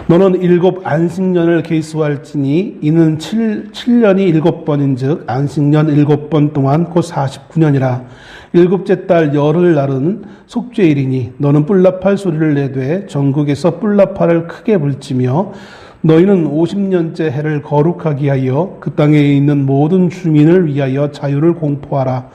너는 7 안식년을 계수할지니 이는 7년이 7번인즉 안식년 7번 동안 곧 49년이라. 7째 달 열흘날은 속죄일이니 너는 뿔나팔 소리를 내되 전국에서 뿔나팔을 크게 불지며 너희는 50년째 해를 거룩하게 하여 그 땅에 있는 모든 주민을 위하여 자유를 공포하라.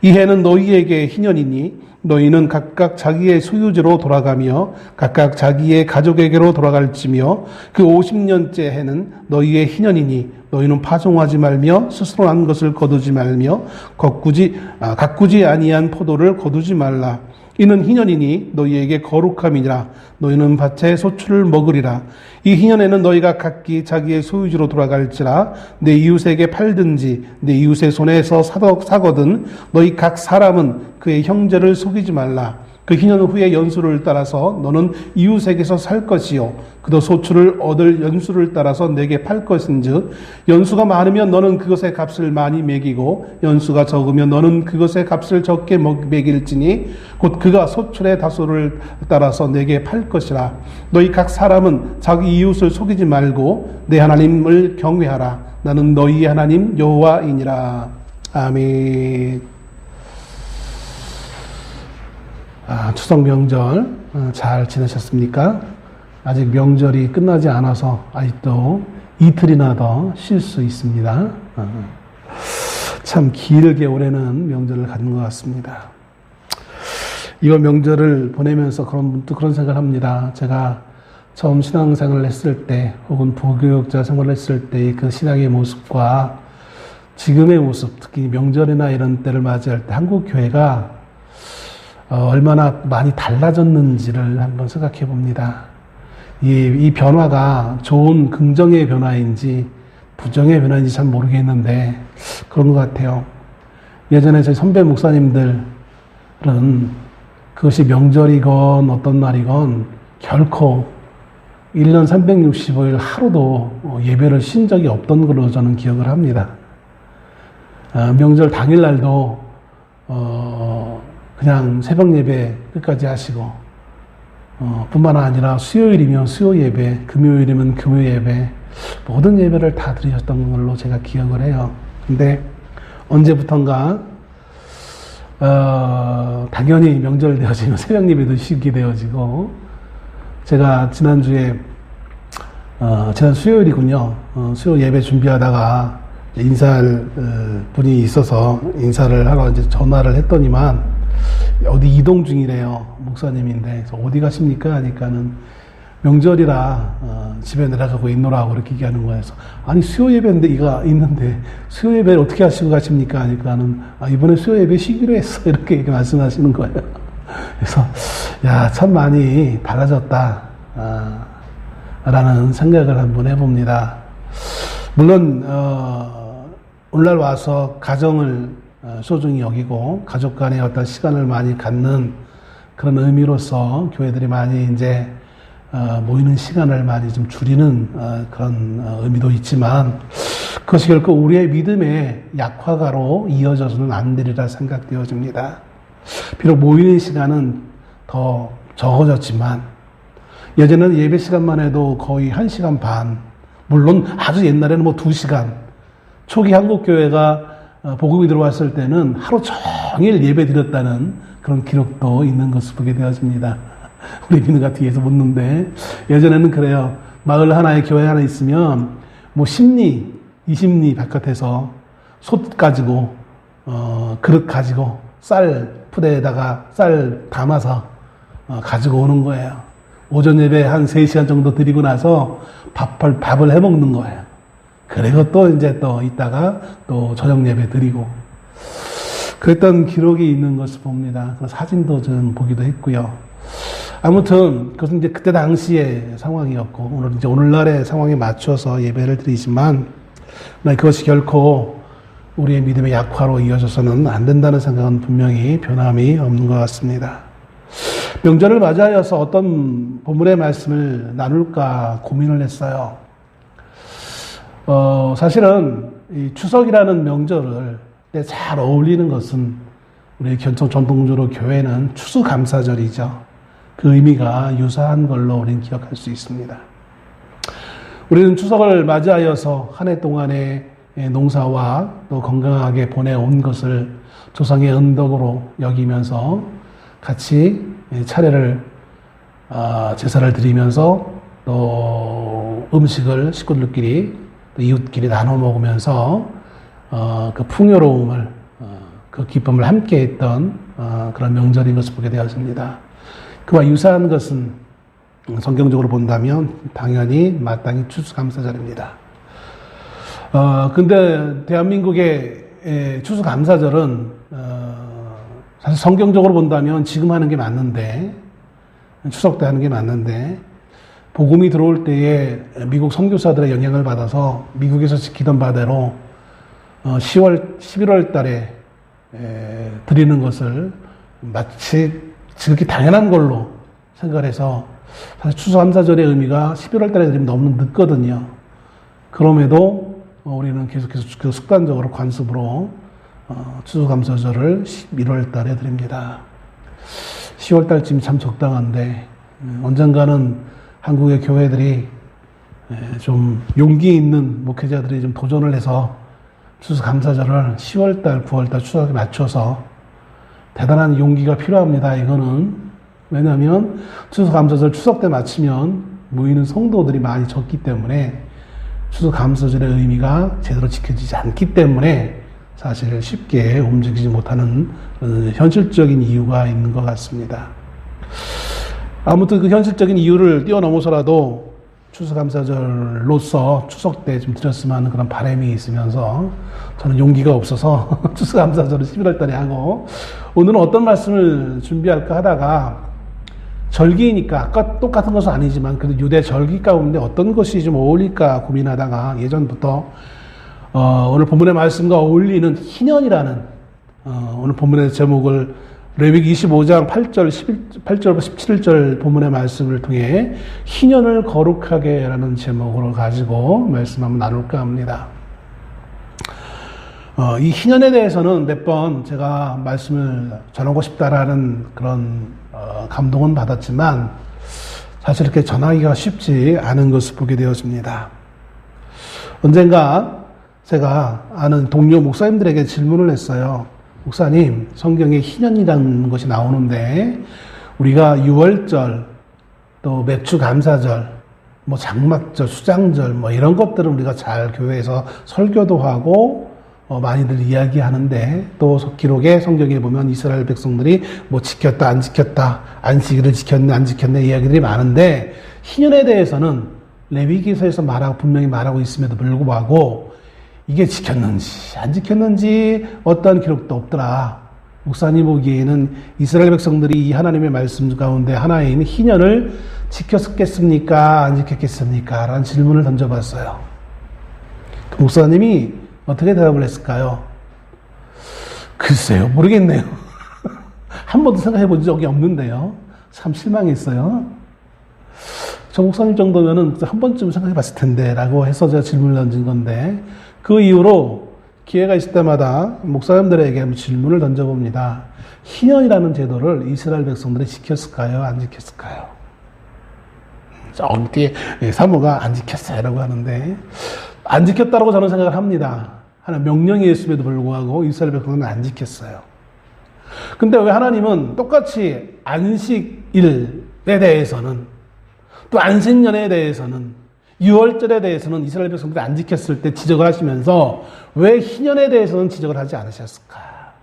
이 해는 너희에게 희년이니 너희는 각각 자기의 소유지로 돌아가며 각각 자기의 가족에게로 돌아갈지며 그 50년째 해는 너희의 희년이니 너희는 파종하지 말며 스스로 한 것을 거두지 말며 가꾸지 아니한 포도를 거두지 말라. 이는 희년이니 너희에게 거룩함이니라. 너희는 밭의 소출을 먹으리라. 이 희년에는 너희가 각기 자기의 소유지로 돌아갈지라. 내 이웃에게 팔든지 내 이웃의 손에서 사거든 너희 각 사람은 그의 형제를 속이지 말라. 그 희년 후에 연수를 따라서 너는 이웃에게서 살 것이요 그도 소출을 얻을 연수를 따라서 내게 팔 것인즉 연수가 많으면 너는 그것의 값을 많이 매기고 연수가 적으면 너는 그것의 값을 적게 매길지니 곧 그가 소출의 다소를 따라서 내게 팔 것이라. 너희 각 사람은 자기 이웃을 속이지 말고 내 하나님을 경외하라. 나는 너희 하나님 여호와이니라. 아멘. 추석 명절 잘 지내셨습니까? 아직 명절이 끝나지 않아서 아직도 이틀이나 더 쉴 수 있습니다. 참 길게 올해는 명절을 가진 것 같습니다. 이번 명절을 보내면서 그런 생각을 합니다. 제가 처음 신앙생활을 했을 때 혹은 부교육자 생활을 했을 때의 그 신앙의 모습과 지금의 모습, 특히 명절이나 이런 때를 맞이할 때 한국 교회가 얼마나 많이 달라졌는지를 한번 생각해 봅니다. 이 변화가 좋은 긍정의 변화인지 부정의 변화인지 잘 모르겠는데 그런 것 같아요. 예전에 저희 선배 목사님들은 그것이 명절이건 어떤 날이건 결코 1년 365일 하루도 예배를 쉰 적이 없던 걸로 저는 기억을 합니다. 명절 당일날도 그냥 새벽 예배 끝까지 하시고 뿐만 아니라 수요일이면 수요 예배, 금요일이면 금요 예배 모든 예배를 다 드리셨던 걸로 제가 기억을 해요. 근데 언제부턴가 당연히 명절 되어지면 새벽 예배도 쉬게 되어지고 제가 지난 수요일이군요. 수요 예배 준비하다가 인사할 분이 있어서 인사를 하러 이제 전화를 했더니만 어디 이동 중이래요. 목사님인데. 그래서 어디 가십니까? 하니까는 명절이라 집에 내려가고 있노라고 그렇게 얘기하는 거예요. 그래서 아니 수요 예배인데 이가 있는데 수요 예배를 어떻게 하시고 가십니까? 하니까는 이번에 수요 예배 쉬기로 했어. 이렇게 말씀하시는 거예요. 그래서 야, 참 많이 달라졌다 라는 생각을 한번 해봅니다. 물론 오늘날 와서 가정을 소중히 여기고 가족 간의 어떤 시간을 많이 갖는 그런 의미로서 교회들이 많이 이제 모이는 시간을 많이 좀 줄이는 그런 의미도 있지만 그것이 결코 우리의 믿음의 약화가로 이어져서는 안 되리라 생각되어집니다. 비록 모이는 시간은 더 적어졌지만 예전에는 예배 시간만 해도 거의 1시간 반, 물론 아주 옛날에는 2시간, 초기 한국교회가 복음이 들어왔을 때는 하루 종일 예배 드렸다는 그런 기록도 있는 것을 보게 되어집니다. 우리 비누가 뒤에서 묻는데 예전에는 그래요. 마을 하나에 교회 하나 있으면 10리, 20리 바깥에서 솥 가지고 그릇 가지고 쌀 푸대에다가 쌀 담아서 가지고 오는 거예요. 오전 예배 한 3시간 정도 드리고 나서 밥을 해 먹는 거예요. 그리고 또 이따가 또 저녁 예배 드리고 그랬던 기록이 있는 것을 봅니다. 그 사진도 좀 보기도 했고요. 아무튼 그것은 이제 그때 당시의 상황이었고 오늘날의 상황에 맞춰서 예배를 드리지만 그것이 결코 우리의 믿음의 약화로 이어져서는 안 된다는 생각은 분명히 변함이 없는 것 같습니다. 명절을 맞이하여서 어떤 본문의 말씀을 나눌까 고민을 했어요. 사실은 이 추석이라는 명절을 잘 어울리는 것은 우리 전통적으로 교회는 추수감사절이죠. 그 의미가 유사한 걸로 우리는 기억할 수 있습니다. 우리는 추석을 맞이하여서 한 해 동안의 농사와 또 건강하게 보내온 것을 조상의 은덕으로 여기면서 같이 차례를 제사를 드리면서 또 음식을 식구들끼리 또 이웃끼리 나눠 먹으면서 그 풍요로움을 그 기쁨을 함께 했던 그런 명절인 것을 보게 되었습니다. 그와 유사한 것은 성경적으로 본다면 당연히 마땅히 추수감사절입니다. 근데 대한민국의 추수감사절은 사실 성경적으로 본다면 지금 하는 게 맞는데, 추석 때 하는 게 맞는데, 복음이 들어올 때에 미국 선교사들의 영향을 받아서 미국에서 지키던 바대로 11월 달에 드리는 것을 마치 지극히 당연한 걸로 생각을 해서, 사실 추수감사절의 의미가 11월 달에 드리면 너무 늦거든요. 그럼에도 우리는 계속해서 그 습관적으로 관습으로 추수감사절을 11월 달에 드립니다. 10월 달쯤이 참 적당한데 언젠가는 한국의 교회들이 좀 용기 있는 목회자들이 좀 도전을 해서 추수감사절을 10월 달, 9월 달 추석에 맞춰서, 대단한 용기가 필요합니다. 이거는 왜냐하면 추수감사절 추석 때 맞추면 모이는 성도들이 많이 적기 때문에 추수감사절의 의미가 제대로 지켜지지 않기 때문에 사실 쉽게 움직이지 못하는 현실적인 이유가 있는 것 같습니다. 아무튼 그 현실적인 이유를 뛰어넘어서라도 추수감사절로서 추석 때 좀 드렸으면 하는 그런 바람이 있으면서 저는 용기가 없어서 추수감사절을 11월 달에 하고, 오늘은 어떤 말씀을 준비할까 하다가 절기니까 아까 똑같은 것은 아니지만 그래도 유대 절기 가운데 어떤 것이 좀 어울릴까 고민하다가 예전부터 오늘 본문의 말씀과 어울리는 희년이라는 오늘 본문의 제목을 레위기 25장 8절부터 17절 본문의 말씀을 통해 희년을 거룩하게 라는 제목으로 가지고 말씀 한번 나눌까 합니다. 이 희년에 대해서는 몇 번 제가 말씀을 전하고 싶다라는 그런 감동은 받았지만 사실 이렇게 전하기가 쉽지 않은 것을 보게 되었습니다. 언젠가 제가 아는 동료 목사님들에게 질문을 했어요. 목사님, 성경에 희년이라는 것이 나오는데 우리가 유월절, 또 맥주감사절, 뭐 장막절, 수장절 뭐 이런 것들은 우리가 잘 교회에서 설교도 하고 많이들 이야기하는데, 또 기록에 성경에 보면 이스라엘 백성들이 뭐 지켰다 안 지켰다, 안식일을 지켰네 안 지켰네 이야기들이 많은데, 희년에 대해서는 레위기서에서 분명히 말하고 있음에도 불구하고 이게 지켰는지 안 지켰는지 어떠한 기록도 없더라. 목사님 보기에는 이스라엘 백성들이 이 하나님의 말씀 가운데 하나인 희년을 지켰겠습니까 안 지켰겠습니까 라는 질문을 던져봤어요. 그 목사님이 어떻게 대답을 했을까요? 글쎄요, 모르겠네요. 한 번도 생각해 본 적이 없는데요. 참 실망했어요. 저 목사님 정도면은 한 번쯤 생각해 봤을 텐데 라고 해서 제가 질문을 던진 건데, 그 이후로 기회가 있을 때마다 목사님들에게 질문을 던져봅니다. 희년이라는 제도를 이스라엘 백성들이 지켰을까요? 안 지켰을까요? 뒤에 사모가 안 지켰어요 라고 하는데, 안 지켰다고 저는 생각을 합니다. 하나 명령이 있음에도 불구하고 이스라엘 백성은 안 지켰어요. 근데 왜 하나님은 똑같이 안식일에 대해서는, 또 안식년에 대해서는, 유월절에 대해서는 이스라엘 백성들이 안 지켰을 때 지적을 하시면서 왜 희년에 대해서는 지적을 하지 않으셨을까?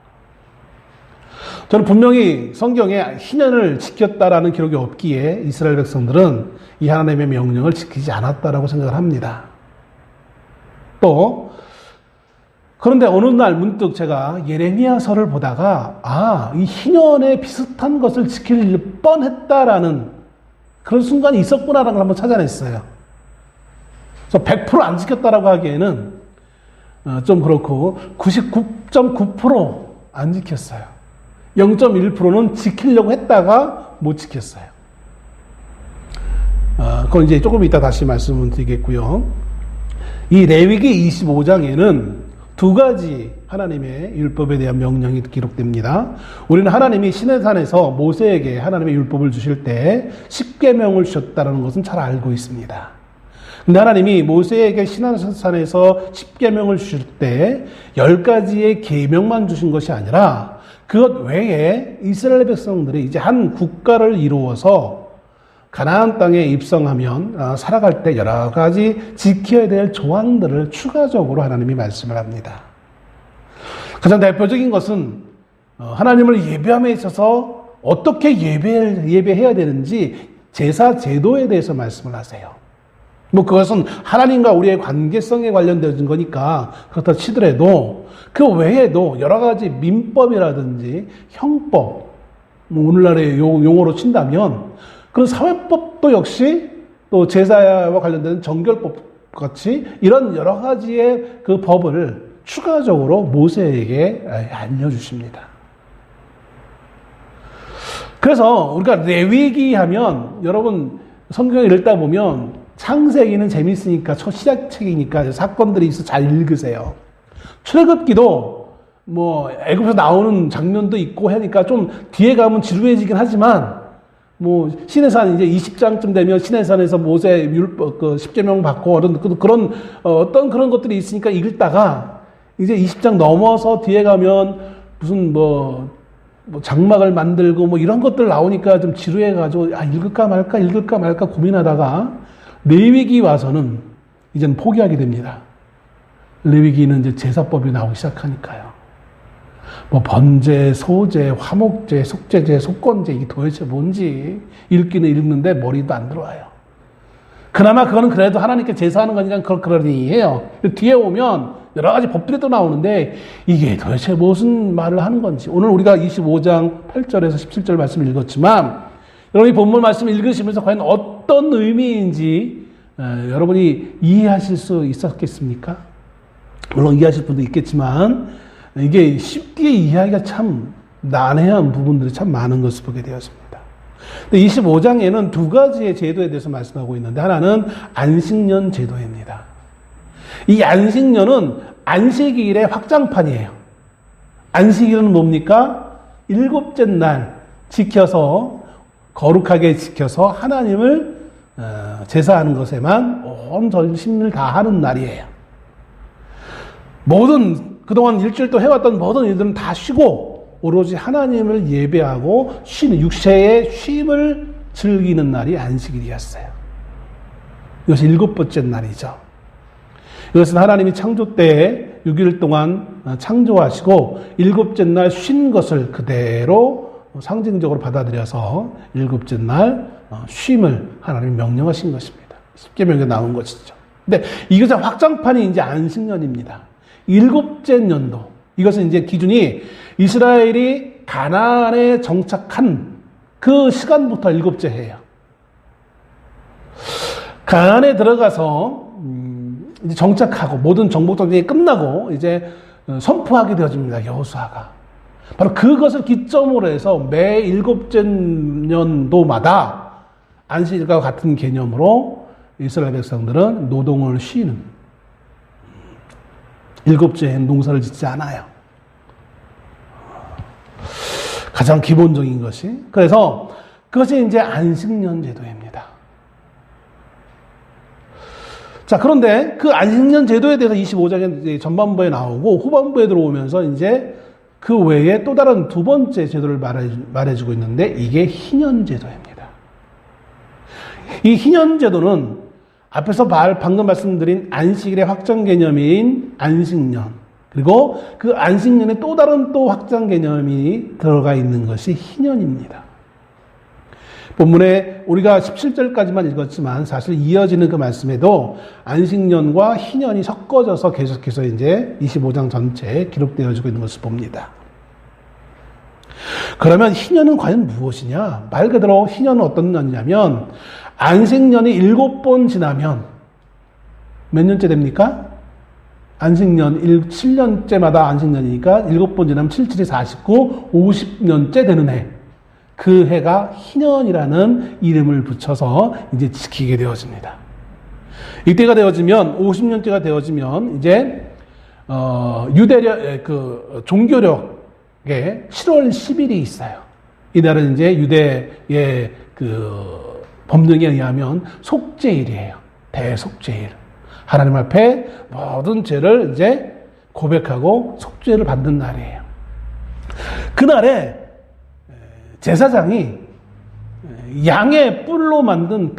저는 분명히 성경에 희년을 지켰다라는 기록이 없기에 이스라엘 백성들은 이 하나님의 명령을 지키지 않았다라고 생각을 합니다. 또 그런데 어느 날 문득 제가 예레미야서를 보다가 이 희년에 비슷한 것을 지킬 뻔했다라는 그런 순간이 있었구나라는 걸 한번 찾아냈어요. 그래서 100% 안 지켰다라고 하기에는 좀 그렇고 99.9% 안 지켰어요. 0.1%는 지키려고 했다가 못 지켰어요. 그건 이제 조금 이따 다시 말씀을 드리겠고요. 이 레위기 25장에는 두 가지 하나님의 율법에 대한 명령이 기록됩니다. 우리는 하나님이 시내산에서 모세에게 하나님의 율법을 주실 때 10계명을 주셨다는 것은 잘 알고 있습니다. 근데 하나님이 모세에게 시내산에서 10계명을 주실 때 10가지의 계명만 주신 것이 아니라 그것 외에 이스라엘 백성들이 이제 한 국가를 이루어서 가나안 땅에 입성하면 살아갈 때 여러 가지 지켜야 될 조항들을 추가적으로 하나님이 말씀을 합니다. 가장 대표적인 것은 하나님을 예배함에 있어서 어떻게 예배해야 되는지 제사 제도에 대해서 말씀을 하세요. 뭐 그것은 하나님과 우리의 관계성에 관련된 거니까 그렇다 치더라도 그 외에도 여러 가지 민법이라든지 형법, 뭐 오늘날의 용어로 친다면 그런 사회법도 역시 또 제사와 관련된 정결법 같이 이런 여러 가지의 그 법을 추가적으로 모세에게 알려주십니다. 그래서 우리가 레위기 하면 여러분 성경을 읽다 보면 창세기는 재밌으니까 첫 시작책이니까 사건들이 있어 잘 읽으세요. 출애굽기도 뭐 애굽에서 나오는 장면도 있고 하니까 좀 뒤에 가면 지루해지긴 하지만 뭐 시내산 이제 20장쯤 되면 시내산에서 모세 율법 그 십계명 받고 그런 어떤 그런 것들이 있으니까 읽다가 이제 20장 넘어서 뒤에 가면 무슨 뭐 장막을 만들고 뭐 이런 것들 나오니까 좀 지루해가지고 읽을까 말까 고민하다가 레위기 와서는 이제는 포기하게 됩니다. 레위기는 이제 제사법이 나오기 시작하니까요. 뭐 번제, 소제, 화목제, 속제제, 속건제 이게 도대체 뭔지 읽기는 읽는데 머리도 안 들어와요. 그나마 그거는 그래도 하나님께 제사하는 거니까 그러니 해요. 뒤에 오면 여러 가지 법들이 또 나오는데 이게 도대체 무슨 말을 하는 건지 오늘 우리가 25장 8절에서 17절 말씀을 읽었지만 여러분이 본문 말씀을 읽으시면서 과연 어떤 의미인지 여러분이 이해하실 수 있었겠습니까? 물론 이해하실 분도 있겠지만 이게 쉽게 이해하기가 참 난해한 부분들이 참 많은 것을 보게 되었습니다. 25장에는 두 가지의 제도에 대해서 말씀하고 있는데 하나는 안식년 제도입니다. 이 안식년은 안식일의 확장판이에요. 안식일은 뭡니까? 일곱째 날 지켜서 거룩하게 지켜서 하나님을 제사하는 것에만 온 전심을 다하는 날이에요. 모든 그동안 일주일 동안 해왔던 모든 일들은 다 쉬고 오로지 하나님을 예배하고 쉬는 육체의 쉼을 즐기는 날이 안식일이었어요. 이것이 7번째 날이죠. 이것은 하나님이 창조 때에 6일 동안 창조하시고 7째 날 쉰 것을 그대로 상징적으로 받아들여서 7째 날 쉼을 하나님이 명령하신 것입니다. 십계명에 나온 것이죠. 근데 이것의 확장판이 이제 안식년입니다. 7째 년도. 이것은 이제 기준이 이스라엘이 가나안에 정착한 그 시간부터 7째 해예요. 가나안에 들어가서 이제 정착하고 모든 정복전쟁이 끝나고 이제 선포하게 되어집니다. 여호수아가. 바로 그것을 기점으로 해서 매 7째 년도마다 안식일과 같은 개념으로 이스라엘 백성들은 노동을 쉬는 7째 농사를 짓지 않아요. 가장 기본적인 것이. 그래서 그것이 이제 안식년 제도입니다. 자, 그런데 그 안식년 제도에 대해서 25장에 전반부에 나오고 후반부에 들어오면서 이제 그 외에 또 다른 두 번째 제도를 말해주고 있는데 이게 희년 제도입니다. 이 희년 제도는 앞에서 방금 말씀드린 안식일의 확장 개념인 안식년 그리고 그 안식년에 또 다른 또 확장 개념이 들어가 있는 것이 희년입니다. 본문에 우리가 17절까지만 읽었지만 사실 이어지는 그 말씀에도 안식년과 희년이 섞어져서 계속해서 이제 25장 전체에 기록되어지고 있는 것을 봅니다. 그러면 희년은 과연 무엇이냐? 말 그대로 희년은 어떤 년이냐면 안식년이 7번 지나면 몇 년째 됩니까? 안식년 7년째마다 안식년이니까 7번 지나면 7, 7이 49, 50년째 되는 해. 그 해가 희년이라는 이름을 붙여서 이제 지키게 되어집니다. 이때가 되어지면 50년째가 되어지면 이제 유대력 그 종교력에 7월 10일이 있어요. 이날은 이제 유대의 그 법령에 의하면 속죄일이에요. 대속죄일. 하나님 앞에 모든 죄를 이제 고백하고 속죄를 받는 날이에요. 그날에 제사장이 양의 뿔로 만든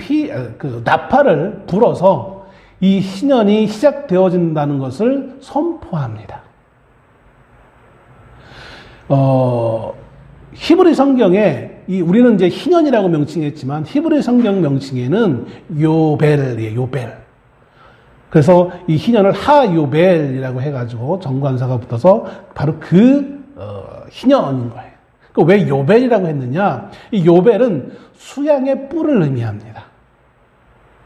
나팔을 불어서 이 희년이 시작되어진다는 것을 선포합니다. 히브리 성경에 우리는 이제 희년이라고 명칭했지만 히브리 성경 명칭에는 요벨이에요. 요벨. 그래서 이 희년을 하요벨이라고 해가지고 정관사가 붙어서 바로 희년인 거예요. 왜 요벨이라고 했느냐? 이 요벨은 수양의 뿔을 의미합니다.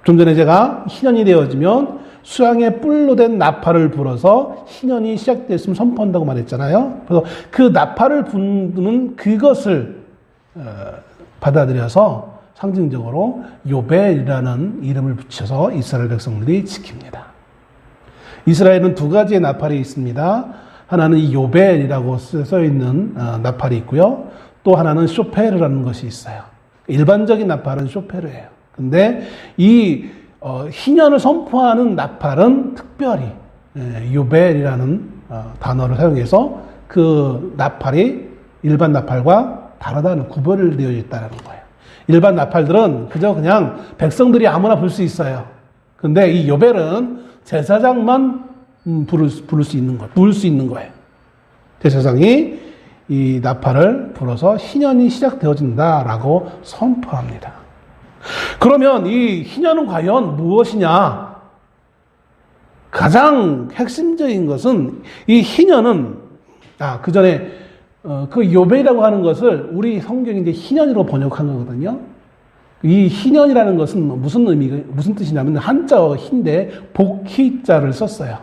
좀 전에 제가 희년이 되어지면 수양의 뿔로 된 나팔을 불어서 희년이 시작됐으면 선포한다고 말했잖아요. 그래서 그 나팔을 부는 그것을 받아들여서 상징적으로 요벨이라는 이름을 붙여서 이스라엘 백성들이 지킵니다. 이스라엘은 두 가지의 나팔이 있습니다. 하나는 이 요벨이라고 써있는 나팔이 있고요. 또 하나는 쇼페르라는 것이 있어요. 일반적인 나팔은 쇼페르예요. 근데 이 희년을 선포하는 나팔은 특별히 요벨이라는 단어를 사용해서 그 나팔이 일반 나팔과 다르다는 구별을 되어 있다는 거예요. 일반 나팔들은 그냥 백성들이 아무나 불 수 있어요. 근데 이 요벨은 제사장만 부를 수 있는 거예요. 제사장이 이 나팔을 불어서 희년이 시작되어진다라고 선포합니다. 그러면 이 희년은 과연 무엇이냐? 가장 핵심적인 것은 이 희년은 그 전에 그 요벨이라고 하는 것을 우리 성경이 이제 희년으로 번역한 거거든요. 이 희년이라는 것은 무슨 뜻이냐면 한자어 희인데 복희자를 썼어요.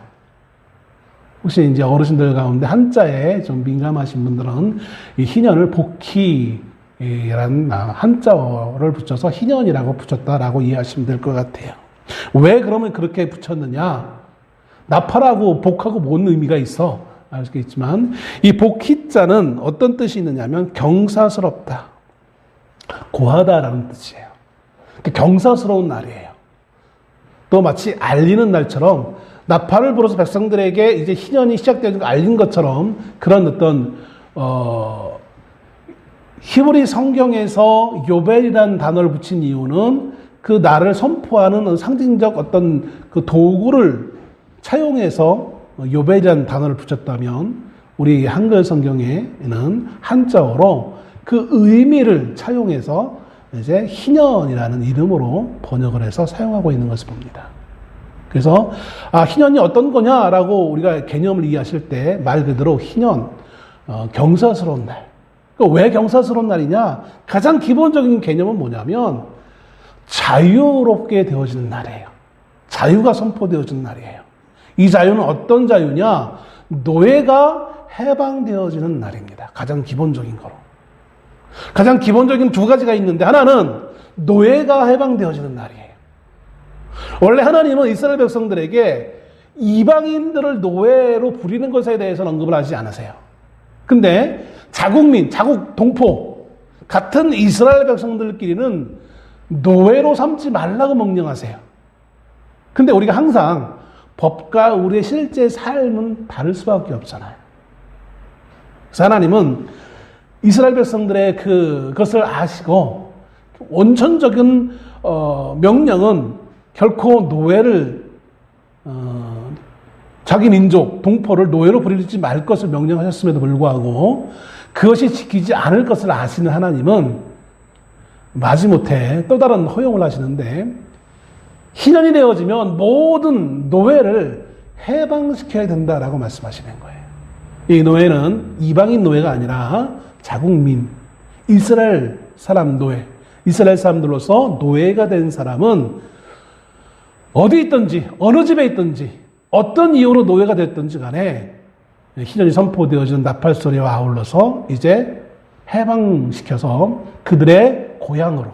혹시 이제 어르신들 가운데 한자에 좀 민감하신 분들은 이 희년을 복희라는 한자어를 붙여서 희년이라고 붙였다라고 이해하시면 될 것 같아요. 왜 그러면 그렇게 붙였느냐? 나팔하고 복하고 뭔 의미가 있어? 알겠지만 이 복희자는 어떤 뜻이 있느냐면 경사스럽다, 고하다라는 뜻이에요. 경사스러운 날이에요. 또 마치 알리는 날처럼 나팔을 불어서 백성들에게 이제 희년이 시작되는 걸 알린 것처럼 그런 어떤 히브리 성경에서 요벨이라는 단어를 붙인 이유는 그 날을 선포하는 상징적 어떤 그 도구를 차용해서 요벨이라는 단어를 붙였다면 우리 한글 성경에는 한자어로 그 의미를 차용해서 이제 희년이라는 이름으로 번역을 해서 사용하고 있는 것을 봅니다. 그래서 희년이 어떤 거냐라고 우리가 개념을 이해하실 때 말 그대로 희년, 경사스러운 날. 왜 경사스러운 날이냐? 가장 기본적인 개념은 뭐냐면 자유롭게 되어지는 날이에요. 자유가 선포되어지는 날이에요. 이 자유는 어떤 자유냐? 노예가 해방되어지는 날입니다. 가장 기본적인 거로. 가장 기본적인 두 가지가 있는데 하나는 노예가 해방되어지는 날이에요. 원래 하나님은 이스라엘 백성들에게 이방인들을 노예로 부리는 것에 대해서는 언급을 하지 않으세요. 근데 자국민, 자국 동포 같은 이스라엘 백성들끼리는 노예로 삼지 말라고 명령하세요. 근데 우리가 항상 법과 우리의 실제 삶은 다를 수밖에 없잖아요. 그래서 하나님은 이스라엘 백성들의 그것을 아시고 원천적인 명령은 결코 노예를 자기 민족, 동포를 노예로 부리지 말 것을 명령하셨음에도 불구하고 그것이 지키지 않을 것을 아시는 하나님은 마지못해 또 다른 허용을 하시는데 희년이 되어지면 모든 노예를 해방시켜야 된다라고 말씀하시는 거예요. 이 노예는 이방인 노예가 아니라 자국민, 이스라엘 사람 노예, 이스라엘 사람들로서 노예가 된 사람은 어디 있든지 어느 집에 있든지 어떤 이유로 노예가 됐든지 간에 희년이 선포되어지는 나팔 소리와 아울러서 이제 해방시켜서 그들의 고향으로,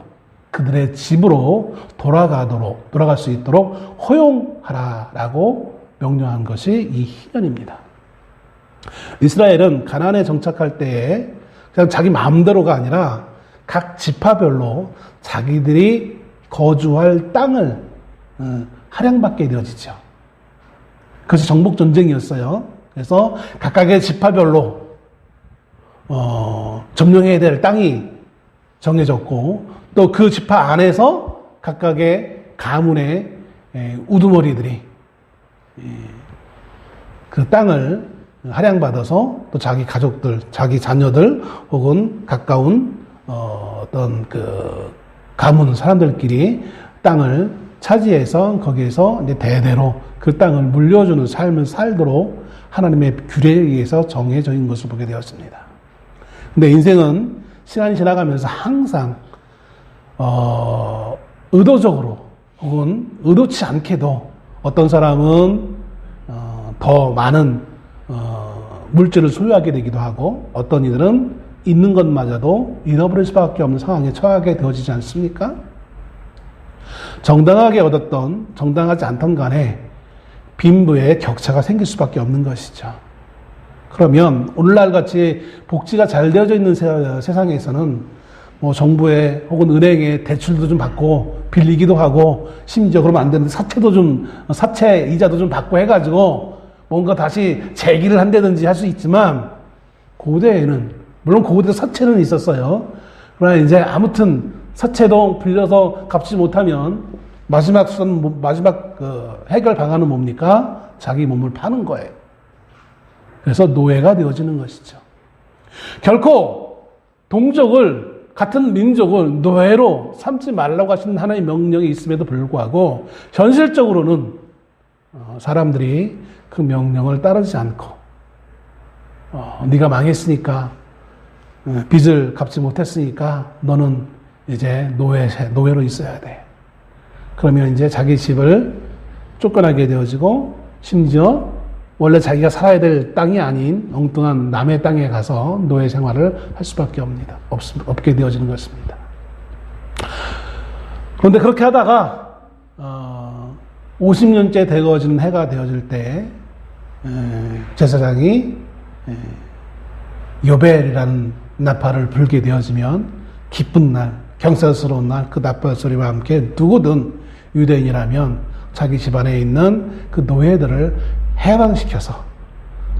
그들의 집으로 돌아갈 수 있도록 허용하라라고 명령한 것이 이 희년입니다. 이스라엘은 가나안에 정착할 때에 그냥 자기 마음대로가 아니라 각 지파별로 자기들이 거주할 땅을 할양받게 되어지죠. 그것이 정복 전쟁이었어요. 그래서 각각의 지파별로 점령해야 될 땅이 정해졌고 또 그 지파 안에서 각각의 가문의 우두머리들이 그 땅을 할양받아서 또 자기 가족들, 자기 자녀들 혹은 가까운 어떤 그 가문 사람들끼리 땅을 차지해서 거기에서 이제 대대로 그 땅을 물려주는 삶을 살도록 하나님의 규례에 의해서 정해져 있는 것을 보게 되었습니다. 근데 인생은 시간이 지나가면서 항상 의도적으로 혹은 의도치 않게도 어떤 사람은 더 많은 물질을 소유하게 되기도 하고 어떤 이들은 있는 것마저도 잃어버릴 수밖에 없는 상황에 처하게 되어지지 않습니까? 정당하게 얻었던 정당하지 않던 간에 빈부의 격차가 생길 수밖에 없는 것이죠. 그러면 오늘날 같이 복지가 잘 되어져 있는 세상에서는 뭐 정부에 혹은 은행에 대출도 좀 받고 빌리기도 하고 심지어 그러면 안 되는데 사채 이자도 좀 받고 해가지고 뭔가 다시 재기를 한다든지 할 수 있지만 고대에는 물론 고대도 사채는 있었어요. 그러나 이제 아무튼 사채도 빌려서 갚지 못하면 마지막 해결 방안은 뭡니까? 자기 몸을 파는 거예요. 그래서 노예가 되어지는 것이죠. 결코 같은 민족을 노예로 삼지 말라고 하시는 하나님의 명령이 있음에도 불구하고 현실적으로는 사람들이 그 명령을 따르지 않고 네가 망했으니까 빚을 갚지 못했으니까 너는 이제 노예로 있어야 돼. 그러면 이제 자기 집을 쫓겨나게 되어지고 심지어 원래 자기가 살아야 될 땅이 아닌 엉뚱한 남의 땅에 가서 노예 생활을 할 수밖에 없게 되어지는 것입니다. 그런데 그렇게 하다가 50년째 되어지는 해가 되어질 때 제사장이 요벨이라는 나팔을 불게 되어지면 기쁜 날, 경사스러운 날 그 나팔 소리와 함께 누구든 유대인이라면 자기 집안에 있는 그 노예들을 해방시켜서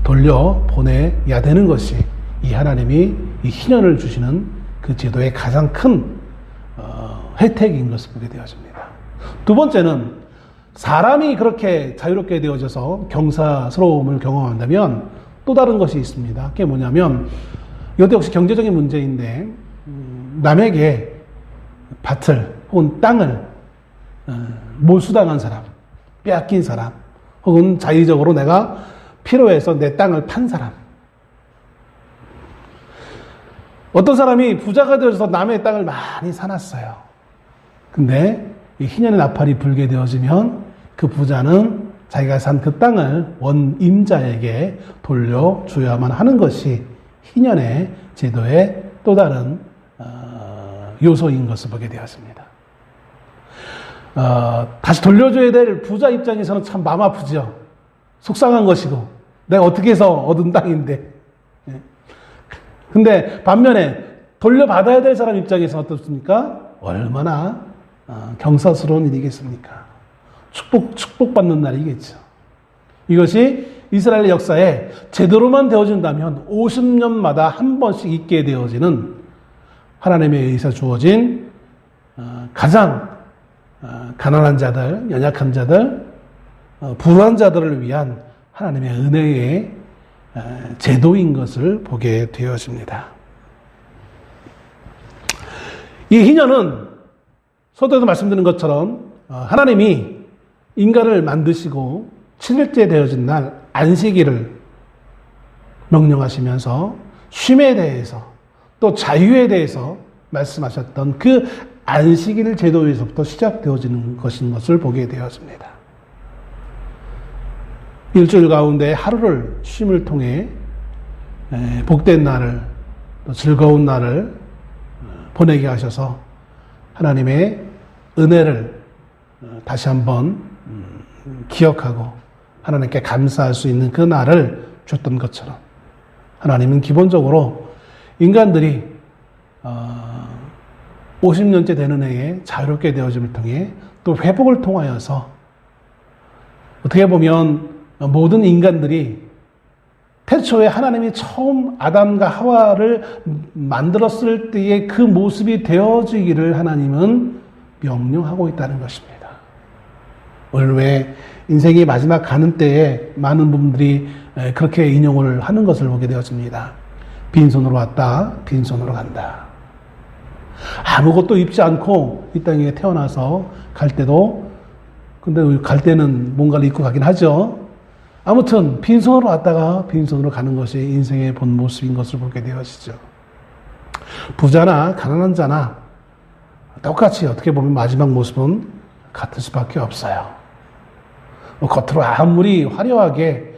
돌려보내야 되는 것이 이 하나님이 이 희년을 주시는 그 제도의 가장 큰 혜택인 것을 보게 되어집니다. 두 번째는 사람이 그렇게 자유롭게 되어져서 경사스러움을 경험한다면 또 다른 것이 있습니다. 그게 뭐냐면 이것도 역시 경제적인 문제인데 남에게 밭을 혹은 땅을 몰수당한 사람, 빼앗긴 사람 혹은 자의적으로 내가 필요해서 내 땅을 판 사람. 어떤 사람이 부자가 되어서 남의 땅을 많이 사놨어요. 근데 이 희년의 나팔이 불게 되어지면 그 부자는 자기가 산 그 땅을 원임자에게 돌려줘야만 하는 것이 희년의 제도의 또 다른 요소인 것을 보게 되었습니다. 다시 돌려줘야 될 부자 입장에서는 참 마음 아프죠. 속상한 것이고 내가 어떻게 해서 얻은 땅인데. 근데 반면에 돌려받아야 될 사람 입장에서는 어떻습니까? 얼마나 경사스러운 일이겠습니까? 축복받는 날이겠죠. 이것이 이스라엘 역사에 제대로만 되어진다면 50년마다 한 번씩 있게 되어지는 하나님에 의해서 주어진 가장 가난한 자들, 연약한 자들, 불우한 자들을 위한 하나님의 은혜의 제도인 것을 보게 되어집니다. 이 희년은 서두에도 말씀드린 것처럼 하나님이 인간을 만드시고 7일째 되어진 날 안식일을 명령하시면서 쉼에 대해서 또 자유에 대해서 말씀하셨던 그 안식일 제도에서부터 시작되어지는 것인 것을 보게 되었습니다. 일주일 가운데 하루를 쉼을 통해 복된 날을 또 즐거운 날을 보내게 하셔서 하나님의 은혜를 다시 한번 기억하고 하나님께 감사할 수 있는 그 날을 줬던 것처럼 하나님은 기본적으로 인간들이 50년째 되는 해에 자유롭게 되어짐을 통해 또 회복을 통하여서 어떻게 보면 모든 인간들이 태초에 하나님이 처음 아담과 하와를 만들었을 때의 그 모습이 되어지기를 하나님은 명령하고 있다는 것입니다. 오늘 왜 인생이 마지막 가는 때에 많은 분들이 그렇게 인용을 하는 것을 보게 되었습니다. 빈손으로 왔다, 빈손으로 간다. 아무것도 입지 않고 이 땅에 태어나서 갈 때도, 근데 갈 때는 뭔가를 입고 가긴 하죠. 아무튼 빈손으로 왔다가 빈손으로 가는 것이 인생의 본 모습인 것을 보게 되어지죠. 부자나 가난한 자나 똑같이 어떻게 보면 마지막 모습은 같을 수밖에 없어요. 겉으로 아무리 화려하게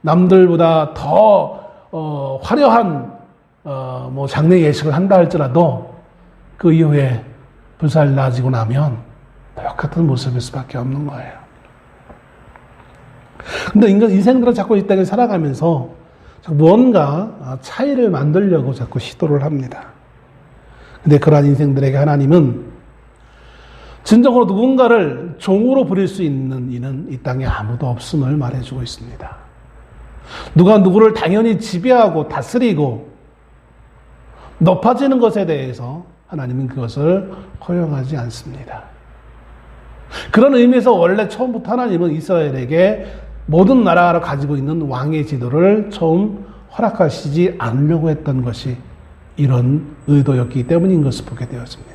남들보다 더 화려한 뭐 장례 예식을 한다 할지라도 그 이후에 불살 나지고 나면 똑같은 모습일 수밖에 없는 거예요. 근데 인생들은 자꾸 이 땅에 살아가면서 무언가 차이를 만들려고 자꾸 시도를 합니다. 근데 그러한 인생들에게 하나님은 진정으로 누군가를 종으로 부릴 수 있는 이는 이 땅에 아무도 없음을 말해주고 있습니다. 누가 누구를 당연히 지배하고 다스리고 높아지는 것에 대해서 하나님은 그것을 허용하지 않습니다. 그런 의미에서 원래 처음부터 하나님은 이스라엘에게 모든 나라를 가지고 있는 왕의 지도를 처음 허락하시지 않으려고 했던 것이 이런 의도였기 때문인 것을 보게 되었습니다.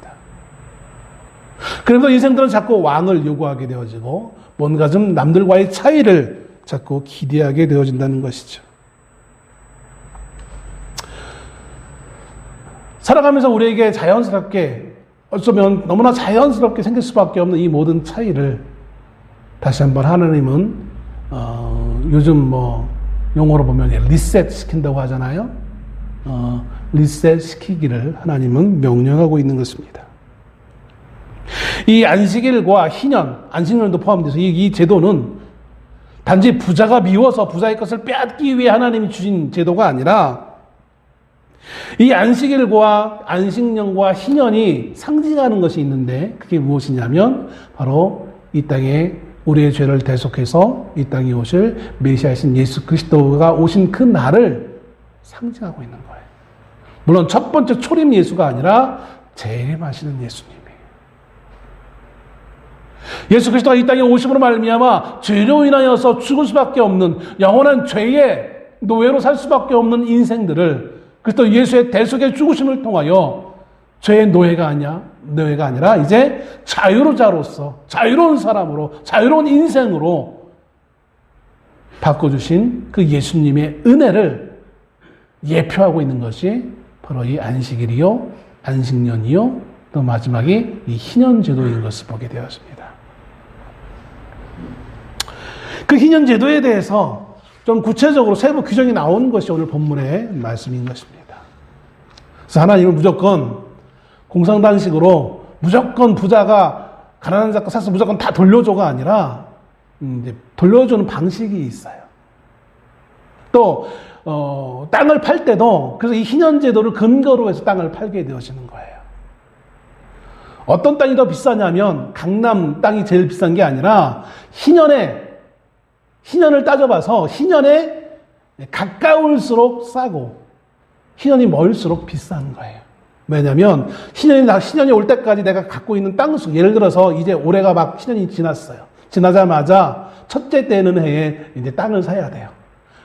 그래서 인생들은 자꾸 왕을 요구하게 되어지고 뭔가 좀 남들과의 차이를 자꾸 기대하게 되어진다는 것이죠. 살아가면서 우리에게 자연스럽게 어쩌면 너무나 자연스럽게 생길 수밖에 없는 이 모든 차이를 다시 한번 하나님은 요즘 뭐 용어로 보면 리셋 시킨다고 하잖아요. 리셋 시키기를 하나님은 명령하고 있는 것입니다. 이 안식일과 희년, 안식년도 포함돼서 이 제도는 단지 부자가 미워서 부자의 것을 빼앗기 위해 하나님이 주신 제도가 아니라 이 안식일과 안식년과 희년이 상징하는 것이 있는데 그게 무엇이냐면 바로 이 땅에 우리의 죄를 대속해서 이 땅에 오실 메시아이신 예수 그리스도가 오신 그 날을 상징하고 있는 거예요. 물론 첫 번째 초림 예수가 아니라 재림하시는 예수님이에요. 예수 그리스도가 이 땅에 오심으로 말미암아 죄로 인하여서 죽을 수밖에 없는 영원한 죄의 노예로 살 수밖에 없는 인생들을 그리스도 예수의 대속의 죽으심을 통하여 죄의 노예가 아니라 이제 자유로자로서 자유로운 사람으로 자유로운 인생으로 바꿔주신 그 예수님의 은혜를 예표하고 있는 것이 바로 이 안식일이요, 안식년이요, 또 마지막이 이 희년제도인 것을 보게 되었습니다. 그 희년제도에 대해서 좀 구체적으로 세부 규정이 나오는 것이 오늘 본문의 말씀인 것입니다. 그래서 하나님은 무조건 공상단식으로 무조건 부자가 가난한 자가 사서 무조건 다 돌려줘가 아니라 이제 돌려주는 방식이 있어요. 또 땅을 팔 때도 그래서 이 희년제도를 근거로 해서 땅을 팔게 되어지는 거예요. 어떤 땅이 더 비싸냐면 강남 땅이 제일 비싼 게 아니라 희년을 따져봐서 희년에 가까울수록 싸고 희년이 멀수록 비싼 거예요. 왜냐하면 희년이 올 때까지 내가 갖고 있는 땅수, 예를 들어서 이제 올해가 막 희년이 지났어요. 지나자마자 첫째 때는 해에 이제 땅을 사야 돼요.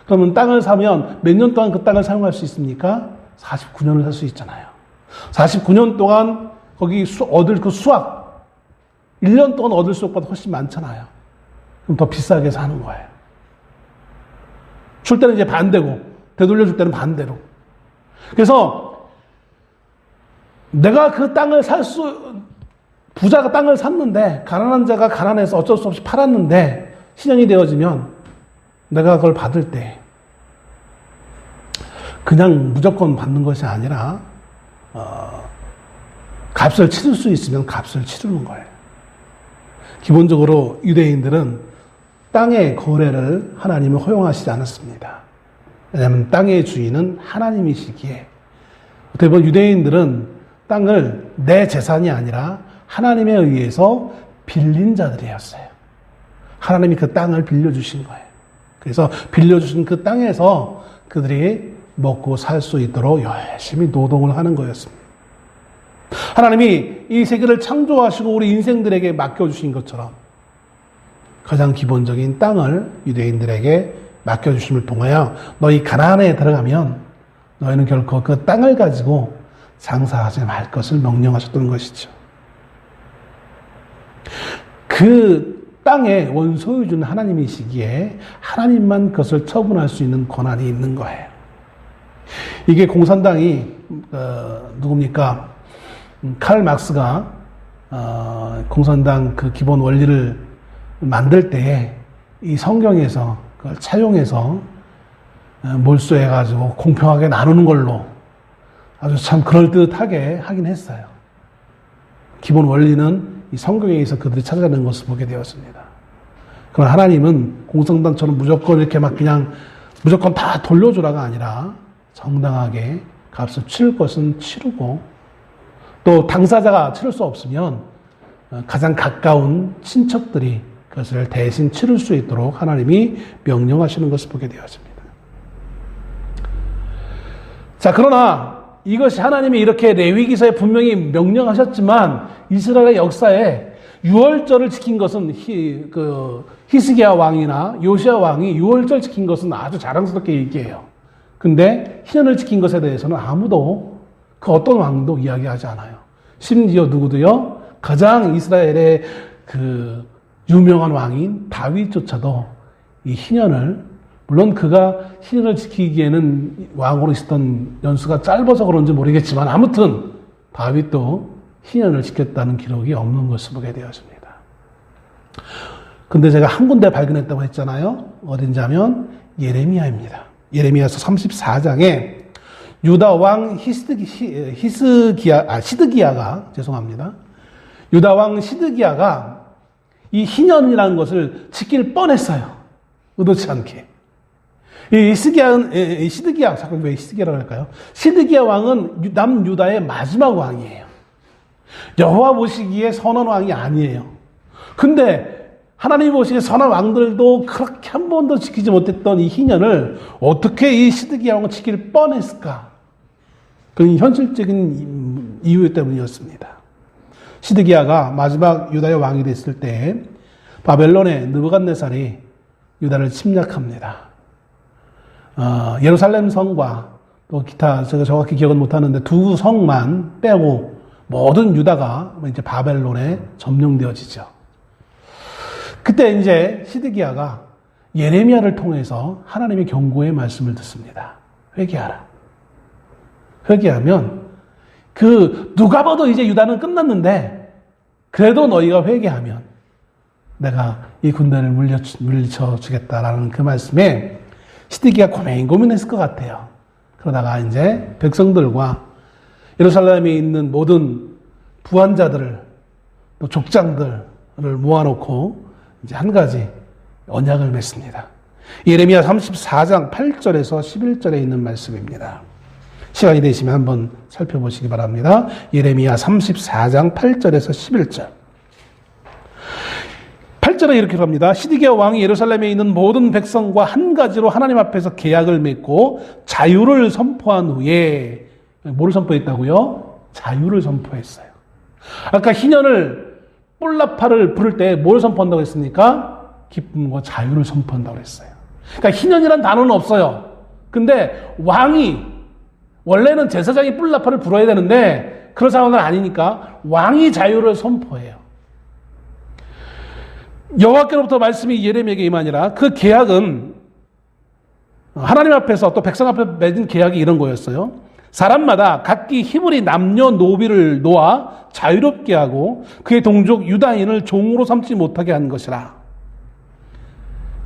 그러면 땅을 사면 몇 년 동안 그 땅을 사용할 수 있습니까? 49년을 살 수 있잖아요. 49년 동안 거기 얻을 그 수확, 1년 동안 얻을 수확보다 훨씬 많잖아요. 그럼 더 비싸게 사는 거예요. 줄 때는 이제 반대고, 되돌려줄 때는 반대로. 그래서 내가 그 땅을 부자가 땅을 샀는데, 가난한 자가 가난해서 어쩔 수 없이 팔았는데, 신년이 되어지면 내가 그걸 받을 때, 그냥 무조건 받는 것이 아니라, 값을 치를 수 있으면 값을 치르는 거예요. 기본적으로 유대인들은 땅의 거래를 하나님은 허용하시지 않았습니다. 왜냐하면 땅의 주인은 하나님이시기에, 어떻게 보면 유대인들은 땅을 내 재산이 아니라 하나님에 의해서 빌린 자들이었어요. 하나님이 그 땅을 빌려주신 거예요. 그래서 빌려주신 그 땅에서 그들이 먹고 살 수 있도록 열심히 노동을 하는 거였습니다. 하나님이 이 세계를 창조하시고 우리 인생들에게 맡겨주신 것처럼 가장 기본적인 땅을 유대인들에게 맡겨주심을 통하여 너희 가나안에 들어가면 너희는 결코 그 땅을 가지고 장사하지 말 것을 명령하셨던 것이죠. 그 땅의 원소유주는 하나님이시기에 하나님만 그것을 처분할 수 있는 권한이 있는 거예요. 이게 공산당이 누굽니까? 칼 막스가 공산당 그 기본 원리를 만들 때 이 성경에서 그걸 차용해서 몰수해가지고 공평하게 나누는 걸로 아주 참 그럴듯하게 하긴 했어요. 기본 원리는 이 성경에 의해서 그들이 찾아내는 것을 보게 되었습니다. 그러나 하나님은 공산당처럼 무조건 이렇게 막 그냥 무조건 다 돌려주라가 아니라 정당하게 값을 치를 것은 치르고 또 당사자가 치를 수 없으면 가장 가까운 친척들이 그것을 대신 치를 수 있도록 하나님이 명령하시는 것을 보게 되었습니다. 자, 그러나 이것이 하나님이 이렇게 레위기서에 분명히 명령하셨지만 이스라엘의 역사에 유월절을 지킨 것은 히스기야 왕이나 요시야 왕이 유월절 지킨 것은 아주 자랑스럽게 얘기해요. 근데 희년을 지킨 것에 대해서는 아무도 그 어떤 왕도 이야기하지 않아요. 심지어 누구도요, 가장 이스라엘의 그 유명한 왕인 다윗조차도 이 희년을, 물론 그가 희년을 지키기에는 왕으로 있었던 연수가 짧아서 그런지 모르겠지만 아무튼 다윗도 희년을 지켰다는 기록이 없는 것을 보게 되었습니다. 근데 제가 한 군데 발견했다고 했잖아요. 어딘지 하면 예레미야입니다. 예레미야서 34장에 유다 왕 시드기야가 죄송합니다. 유다 왕 시드기야가 이 희년이라는 것을 지킬 뻔했어요. 의도치 않게. 이 시드기야, 잠깐 왜 시드기야라고 할까요? 시드기야 왕은 남유다의 마지막 왕이에요. 여호와 보시기에 선한 왕이 아니에요. 근데 하나님 보시기에 선한 왕들도 그렇게 한 번도 지키지 못했던 이 희년을 어떻게 이 시드기야 왕은 지킬 뻔했을까? 그건 현실적인 이유 때문이었습니다. 시드기야가 마지막 유다의 왕이 됐을 때 바벨론의 느부갓네살이 유다를 침략합니다. 예루살렘 성과 또 기타 제가 정확히 기억은 못하는데 두 성만 빼고 모든 유다가 이제 바벨론에 점령되어지죠. 그때 이제 시드기야가 예레미야를 통해서 하나님의 경고의 말씀을 듣습니다. 회개하라. 회개하면 누가 봐도 이제 유다는 끝났는데 그래도 너희가 회개하면 내가 이 군대를 물리쳐 주겠다라는 그 말씀에 시드기야 고민했을 것 같아요. 그러다가 이제 백성들과 예루살렘에 있는 모든 부한자들을 또 족장들을 모아놓고 이제 한 가지 언약을 맺습니다. 예레미야 34장 8절에서 11절에 있는 말씀입니다. 시간이 되시면 한번 살펴보시기 바랍니다. 예레미야 34장 8절에서 11절. 8절에 이렇게 합니다. 시드기야 왕이 예루살렘에 있는 모든 백성과 한 가지로 하나님 앞에서 계약을 맺고 자유를 선포한 후에, 뭐를 선포했다고요? 자유를 선포했어요. 아까 희년을 뿔나파를 부를 때 뭘 선포한다고 했습니까? 기쁨과 자유를 선포한다고 했어요. 그러니까 희년이란 단어는 없어요. 근데 왕이, 원래는 제사장이 뿔나파를 불어야 되는데 그런 상황은 아니니까 왕이 자유를 선포해요. 여호와께로부터 말씀이 예레미야에게 임하니라. 그 계약은 하나님 앞에서 또 백성 앞에 맺은 계약이 이런 거였어요. 사람마다 각기 히브리 남녀 노비를 놓아 자유롭게 하고 그의 동족 유다인을 종으로 삼지 못하게 하는 것이라.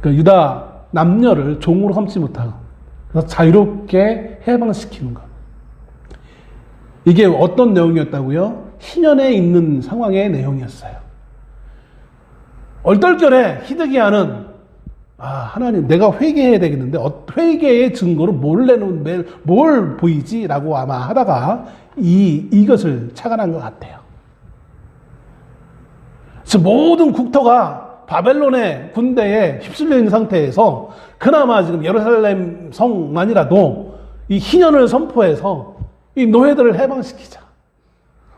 그 유다 남녀를 종으로 삼지 못하고 그래서 자유롭게 해방시키는 것. 이게 어떤 내용이었다고요? 희년에 있는 상황의 내용이었어요. 얼떨결에 히드기야는 하나님 내가 회개해야 되겠는데 회개의 증거로 뭘 보이지? 라고 아마 하다가 이것을 착안한 것 같아요. 그래서 모든 국토가 바벨론의 군대에 휩쓸려 있는 상태에서 그나마 지금 예루살렘 성만이라도 이 희년을 선포해서 이 노예들을 해방시키자.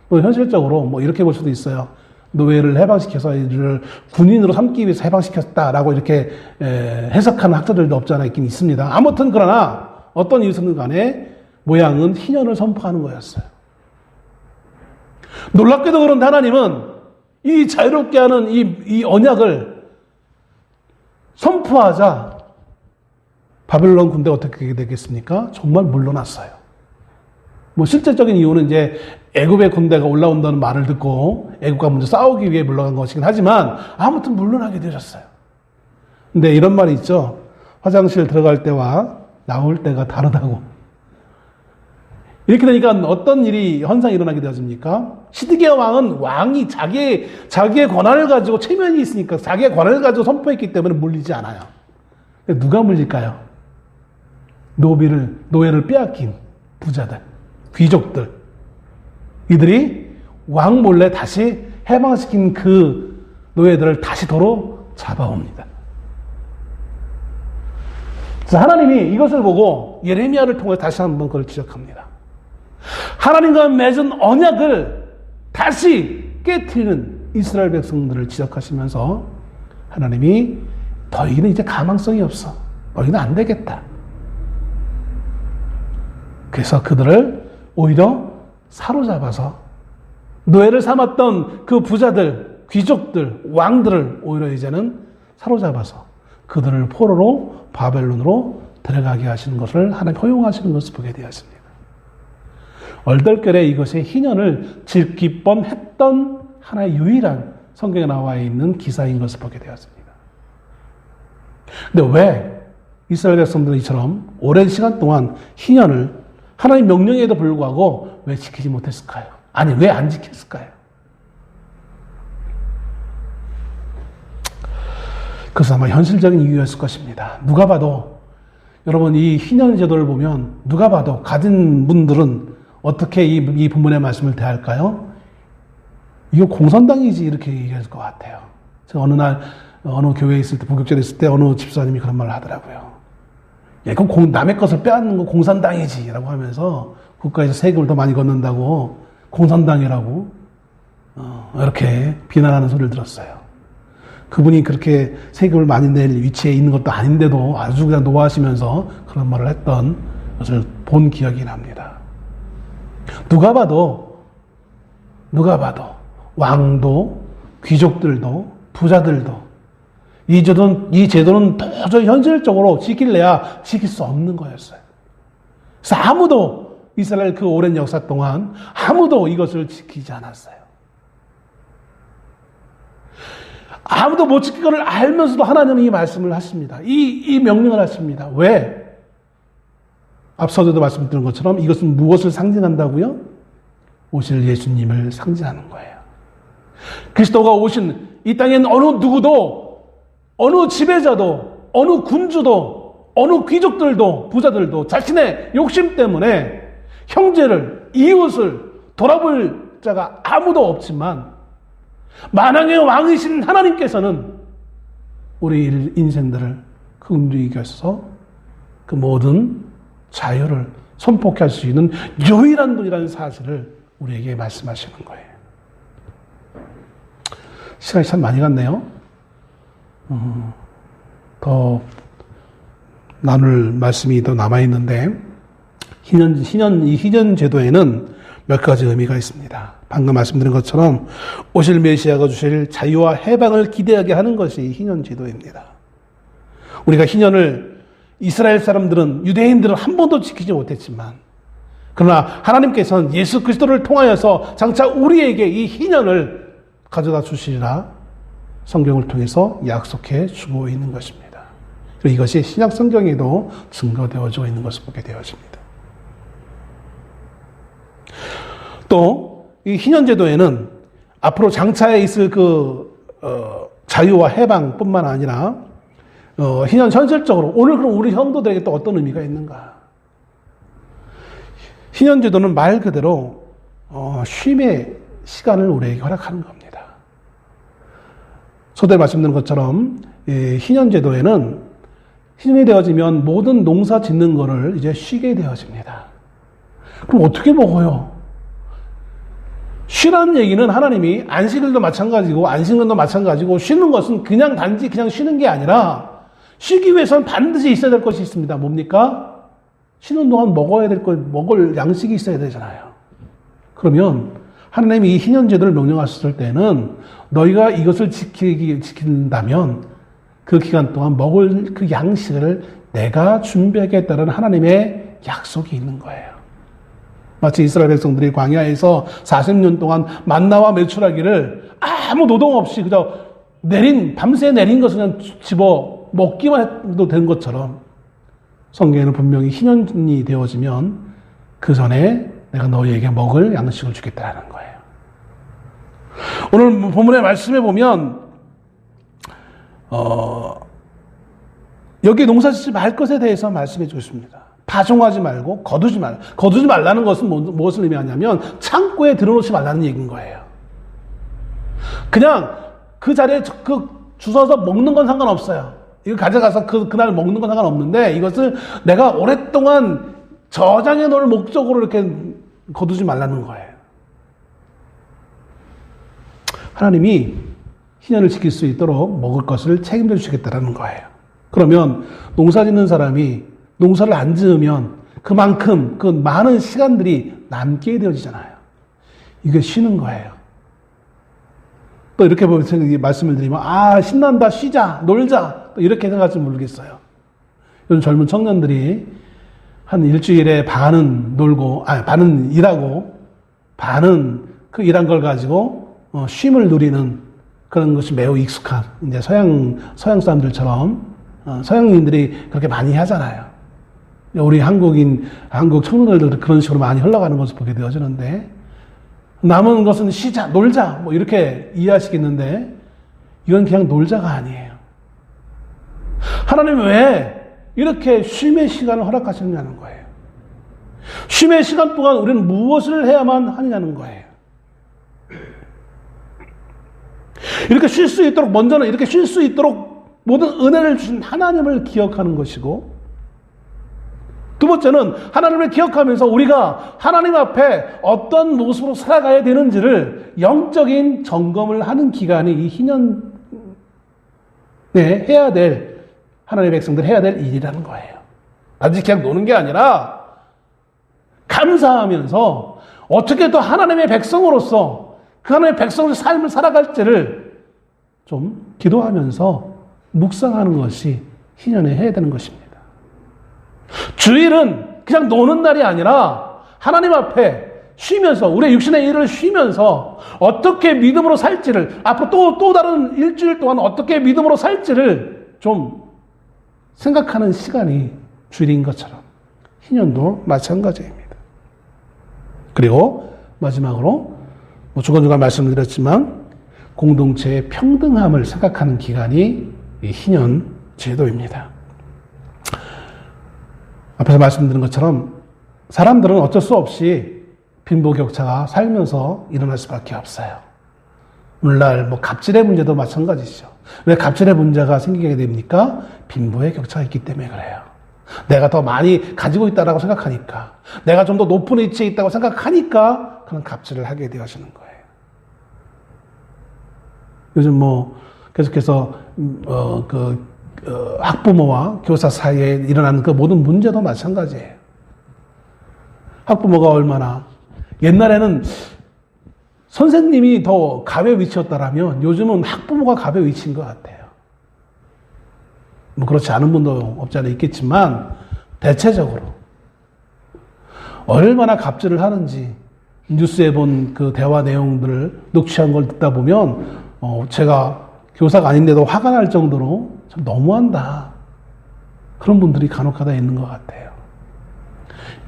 뭐 현실적으로 뭐 이렇게 볼 수도 있어요. 노예를 해방시켜서 이를 군인으로 삼기 위해서 해방시켰다라고 이렇게 해석하는 학자들도 없지 않아 있긴 있습니다. 아무튼 그러나 어떤 이유든 간에 모양은 희년을 선포하는 거였어요. 놀랍게도 그런데 하나님은 이 자유롭게 하는 이 언약을 선포하자 바벨론 군대가 어떻게 되겠습니까? 정말 물러났어요. 뭐 실제적인 이유는 이제 애굽의 군대가 올라온다는 말을 듣고 애굽과 먼저 싸우기 위해 물러간 것이긴 하지만 아무튼 물러나게 되셨어요. 근데 이런 말이 있죠. 화장실 들어갈 때와 나올 때가 다르다고. 이렇게 되니까 어떤 일이 현상이 일어나게 되어집니까? 시드기야 왕은 왕이 자기의 권한을 가지고 체면이 있으니까 자기의 권한을 가지고 선포했기 때문에 물리지 않아요. 누가 물릴까요? 노예를 빼앗긴 부자들, 귀족들. 이들이 왕 몰래 다시 해방시킨 그 노예들을 다시 도로 잡아옵니다. 그래서 하나님이 이것을 보고 예레미야를 통해 다시 한번 그걸 지적합니다. 하나님과 맺은 언약을 다시 깨트리는 이스라엘 백성들을 지적하시면서 하나님이 너희는 이제 가망성이 없어. 너희는 안 되겠다. 그래서 그들을 오히려 사로잡아서 노예를 삼았던 그 부자들, 귀족들, 왕들을 오히려 이제는 사로잡아서 그들을 포로로 바벨론으로 데려가게 하시는 것을 하나님 허용하시는 것을 보게 되었습니다. 얼떨결에 이것의 희년을 즐길 뻔했던 하나의 유일한 성경에 나와 있는 기사인 것을 보게 되었습니다. 근데 왜 이스라엘 백성들은 이처럼 오랜 시간 동안 희년을 하나님 명령에도 불구하고 왜 지키지 못했을까요? 아니, 왜 안 지켰을까요? 그것은 아마 현실적인 이유였을 것입니다. 누가 봐도, 여러분, 이 희년 제도를 보면 누가 봐도 가진 분들은 어떻게 이 본문의 말씀을 대할까요? 이거 공산당이지, 이렇게 얘기할 것 같아요. 제가 어느 날, 어느 교회에 있을 때, 부교절에 있을 때 어느 집사님이 그런 말을 하더라고요. 예, 그럼 남의 것을 빼앗는 거 공산당이지 라고 하면서 국가에서 세금을 더 많이 걷는다고 공산당이라고 이렇게 비난하는 소리를 들었어요. 그분이 그렇게 세금을 많이 낼 위치에 있는 것도 아닌데도 아주 그냥 노하시면서 그런 말을 했던 것을 본 기억이 납니다. 누가 봐도 왕도 귀족들도 부자들도 이 제도는 도저히 현실적으로 지킬래야 지킬 수 없는 거였어요. 그래서 아무도 이스라엘 그 오랜 역사 동안 아무도 이것을 지키지 않았어요. 아무도 못 지킬 것을 알면서도 하나님은 이 말씀을 하십니다. 이 명령을 하십니다. 왜? 앞서도 말씀드린 것처럼 이것은 무엇을 상징한다고요? 오실 예수님을 상징하는 거예요. 그리스도가 오신 이 땅엔 어느 누구도, 어느 지배자도, 어느 군주도, 어느 귀족들도, 부자들도 자신의 욕심 때문에 형제를, 이웃을 돌아볼 자가 아무도 없지만 만왕의 왕이신 하나님께서는 우리 인생들을 긍휼히 여기셔서 그 모든 자유를 선포할 수 있는 유일한 분이라는 사실을 우리에게 말씀하시는 거예요. 시간이 참 많이 갔네요. 더 나눌 말씀이 더 남아있는데, 이 희년 제도에는 몇 가지 의미가 있습니다. 방금 말씀드린 것처럼 오실 메시아가 주실 자유와 해방을 기대하게 하는 것이 희년 제도입니다. 우리가 희년을 이스라엘 사람들은, 유대인들은 한 번도 지키지 못했지만, 그러나 하나님께서는 예수 그리스도를 통하여서 장차 우리에게 이 희년을 가져다 주시리라 성경을 통해서 약속해 주고 있는 것입니다. 그리고 이것이 신약 성경에도 증거되어져 있는 것을 보게 되어집니다. 또 이 희년제도에는 앞으로 장차에 있을 자유와 해방뿐만 아니라 희년 현실적으로 오늘 그럼 우리 성도들에게 또 어떤 의미가 있는가? 희년제도는 말 그대로 쉼의 시간을 우리에게 허락하는 겁니다. 서두에 말씀드린 것처럼 희년제도에는 희년이 되어지면 모든 농사 짓는 거를 이제 쉬게 되어집니다. 그럼 어떻게 먹어요? 쉬라는 얘기는 하나님이 안식일도 마찬가지고 안식년도 마찬가지고 쉬는 것은 그냥 단지 그냥 쉬는 게 아니라 쉬기 위해서는 반드시 있어야 될 것이 있습니다. 뭡니까? 쉬는 동안 먹어야 될 것, 먹을 양식이 있어야 되잖아요. 그러면 하나님이 이 희년제도를 명령하셨을 때는 너희가 이것을 지킨다면 그 기간 동안 먹을 그 양식을 내가 준비하겠다는 하나님의 약속이 있는 거예요. 마치 이스라엘 백성들이 광야에서 40년 동안 만나와 메추라기를 아무 노동 없이 그저 밤새 내린 것을 그냥 집어 먹기만 해도 된 것처럼 성경에는 분명히 희년이 되어지면 그 전에 내가 너희에게 먹을 양식을 주겠다는 거예요. 오늘 본문의 말씀에 보면 여기 농사짓지 말 것에 대해서 말씀해 주십니다. 파종하지 말고 거두지 말라. 거두지 말라는 것은 무엇을 의미하냐면 창고에 들어놓지 말라는 얘기인 거예요. 그냥 그 자리에 주워서 먹는 건 상관없어요. 이거 가져가서 그날 먹는 건 상관없는데 이것을 내가 오랫동안 저장해 놓을 목적으로 이렇게 거두지 말라는 거예요. 하나님이 희년을 지킬 수 있도록 먹을 것을 책임져 주시겠다는 거예요. 그러면 농사 짓는 사람이 농사를 안 지으면 그만큼 그 많은 시간들이 남게 되어지잖아요. 이게 쉬는 거예요. 또 이렇게 말씀을 드리면 신난다, 쉬자, 놀자 또 이렇게 생각할지 모르겠어요. 요즘 젊은 청년들이 한 일주일에 반은 놀고 반은 일하고 반은 그 일한 걸 가지고 쉼을 누리는 그런 것이 매우 익숙한 이제 서양 사람들처럼 서양인들이 그렇게 많이 하잖아요. 우리 한국 청년들도 그런 식으로 많이 흘러가는 것을 보게 되어지는데 남은 것은 쉬자, 놀자 뭐 이렇게 이해하시겠는데 이건 그냥 놀자가 아니에요. 하나님은 왜 이렇게 쉼의 시간을 허락하셨냐는 거예요. 쉼의 시간 동안 우리는 무엇을 해야만 하느냐는 거예요. 이렇게 쉴 수 있도록 먼저는 이렇게 쉴 수 있도록 모든 은혜를 주신 하나님을 기억하는 것이고 두 번째는 하나님을 기억하면서 우리가 하나님 앞에 어떤 모습으로 살아가야 되는지를 영적인 점검을 하는 기간이 이 희년에 해야 될 하나님의 백성들 해야 될 일이라는 거예요. 단지 그냥 노는 게 아니라 감사하면서 어떻게 또 하나님의 백성으로서 그 하나님의 백성의 삶을 살아갈지를 좀 기도하면서 묵상하는 것이 희년에 해야 되는 것입니다. 주일은 그냥 노는 날이 아니라 하나님 앞에 쉬면서 우리의 육신의 일을 쉬면서 어떻게 믿음으로 살지를 앞으로 또 다른 일주일 동안 어떻게 믿음으로 살지를 좀 생각하는 시간이 주일인 것처럼 희년도 마찬가지입니다. 그리고 마지막으로 중간중간 말씀드렸지만 공동체의 평등함을 생각하는 기간이 이 희년 제도입니다. 앞에서 말씀드린 것처럼 사람들은 어쩔 수 없이 빈부격차가 살면서 일어날 수밖에 없어요. 오늘날 갑질의 문제도 마찬가지죠. 왜 갑질의 문제가 생기게 됩니까? 빈부의 격차가 있기 때문에 그래요. 내가 더 많이 가지고 있다라고 생각하니까, 내가 좀 더 높은 위치에 있다고 생각하니까 그런 갑질을 하게 되어지는 거예요. 요즘 계속해서 학부모와 교사 사이에 일어나는 그 모든 문제도 마찬가지예요. 학부모가 얼마나 옛날에는 선생님이 더 갑의 위치였다라면 요즘은 학부모가 갑의 위치인 것 같아요. 그렇지 않은 분도 없지 않아 있겠지만 대체적으로 얼마나 갑질을 하는지 뉴스에 본 그 대화 내용들을 녹취한 걸 듣다 보면 제가 교사가 아닌데도 화가 날 정도로 참 너무한다. 그런 분들이 간혹가다 있는 것 같아요.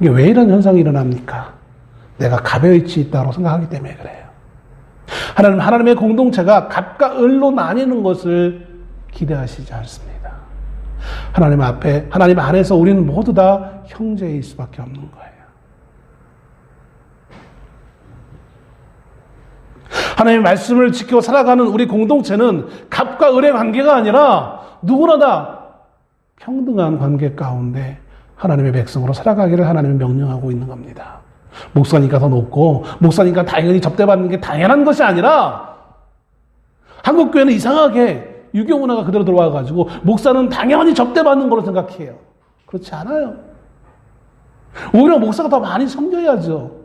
이게 왜 이런 현상이 일어납니까? 내가 갑의 위치에 있다고 생각하기 때문에 그래요. 하나님의 공동체가 갑과 을로 나뉘는 것을 기대하시지 않습니다. 하나님 안에서 우리는 모두 다 형제일 수밖에 없는 거예요. 하나님의 말씀을 지켜 살아가는 우리 공동체는 갑과 을의 관계가 아니라 누구나 다 평등한 관계 가운데 하나님의 백성으로 살아가기를 하나님이 명령하고 있는 겁니다. 목사니까 더 높고 목사니까 당연히 접대받는 게 당연한 것이 아니라 한국교회는 이상하게 유교 문화가 그대로 들어와가지고 목사는 당연히 접대받는 걸로 생각해요. 그렇지 않아요. 오히려 목사가 더 많이 섬겨야죠.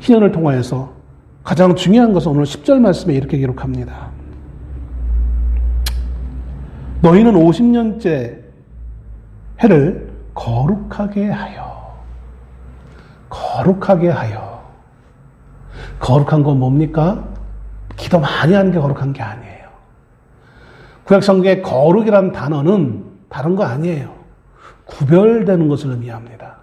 희년을 통하여서 가장 중요한 것은 오늘 10절 말씀에 이렇게 기록합니다. 너희는 50년째 해를 거룩하게 하여. 거룩한 건 뭡니까? 기도 많이 하는 게 거룩한 게 아니에요. 구약성경의 거룩이라는 단어는 다른 거 아니에요. 구별되는 것을 의미합니다.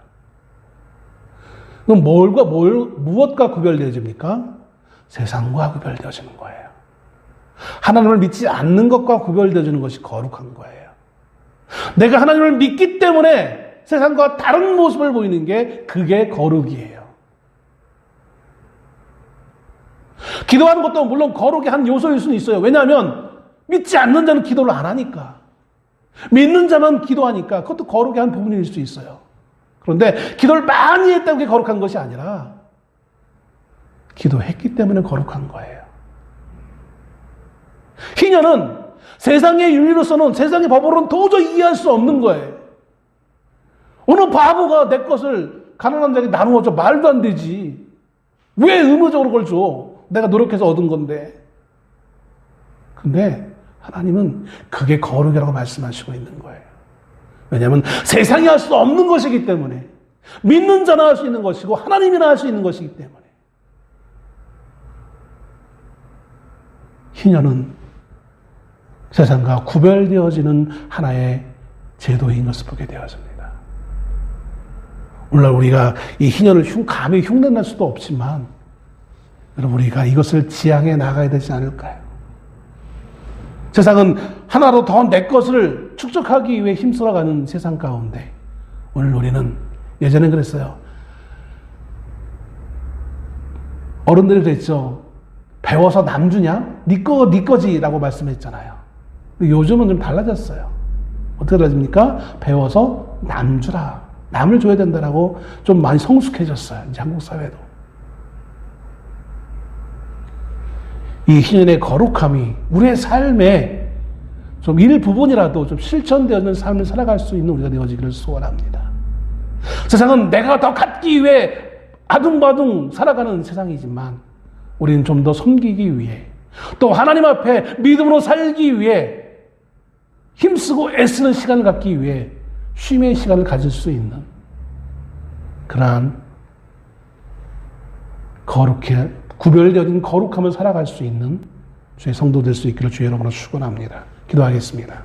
그럼 무엇과 구별되어집니까? 세상과 구별되어지는 거예요. 하나님을 믿지 않는 것과 구별되어지는 것이 거룩한 거예요. 내가 하나님을 믿기 때문에 세상과 다른 모습을 보이는 게 그게 거룩이에요. 기도하는 것도 물론 거룩의 한 요소일 수는 있어요. 왜냐하면 믿지 않는 자는 기도를 안 하니까. 믿는 자만 기도하니까 그것도 거룩의 한 부분일 수 있어요. 그런데 기도를 많이 했다고 그게 거룩한 것이 아니라 기도했기 때문에 거룩한 거예요. 희년은 세상의 윤리로서는, 세상의 법으로는 도저히 이해할 수 없는 거예요. 어느 바보가 내 것을 가난한 자에게 나누어줘. 말도 안 되지. 왜 의무적으로 그걸 줘? 내가 노력해서 얻은 건데. 근데 하나님은 그게 거룩이라고 말씀하시고 있는 거예요. 왜냐하면 세상이 할 수 없는 것이기 때문에, 믿는 자나 할 수 있는 것이고 하나님이나 할 수 있는 것이기 때문에. 희년은 세상과 구별되어지는 하나의 제도인 것을 보게 되어집니다. 오늘날 우리가 이 희년을 감히 흉내낼 수도 없지만 여러분, 우리가 이것을 지향해 나가야 되지 않을까요? 세상은 하나로 더 내 것을 축적하기 위해 힘써가는 세상 가운데 오늘 우리는, 예전엔 그랬어요. 어른들이 그랬죠. 배워서 남 주냐? 네 거지라고 말씀했잖아요. 근데 요즘은 좀 달라졌어요. 어떻게 달라집니까? 배워서 남 주라. 남을 줘야 된다라고 좀 많이 성숙해졌어요. 이제 한국 사회도. 이 희년의 거룩함이 우리의 삶에 좀 일부분이라도 좀 실천되어있는 삶을 살아갈 수 있는 우리가 되어지기를 소원합니다. 세상은 내가 더 갖기 위해 아둥바둥 살아가는 세상이지만 우리는 좀 더 섬기기 위해, 또 하나님 앞에 믿음으로 살기 위해 힘쓰고 애쓰는 시간을 갖기 위해 쉼의 시간을 가질 수 있는 그러한 거룩해 구별되어진 거룩함을 살아갈 수 있는 주의 성도 될 수 있기를 주의 이름으로 축원합니다. 기도하겠습니다.